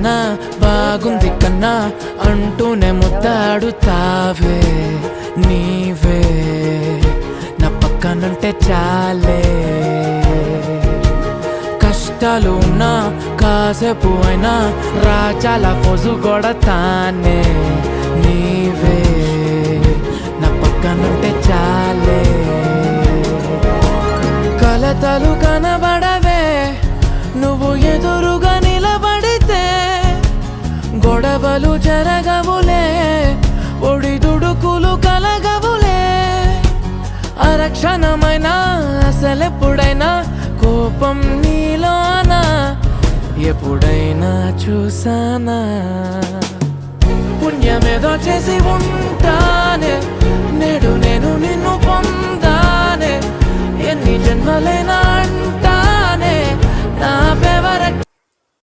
కన్నా బాగుంది కన్నా అంటూనే ముద్దాడుతావే నీవే నా పక్కనుంటే చాలే కష్టాలు ఉన్నా కాసేపు అయినా రాజాల ఫోజు కొడతానే నీవే నా పక్కనుంటే చాలే కలతలు కనబడవే నువ్వు ఎదురుగా నిలబడితే గొడవలు జరగవులే ఒడిదుడుకులు కలగవులే అరక్షణమైనా అసలెప్పుడైనా కోపం నీలోనా ఎప్పుడైనా చూసానా పుణ్యమేదో చేసి ఉంటానే నేడు నేను నిన్ను పొందానే ఎన్ని జన్మలైనా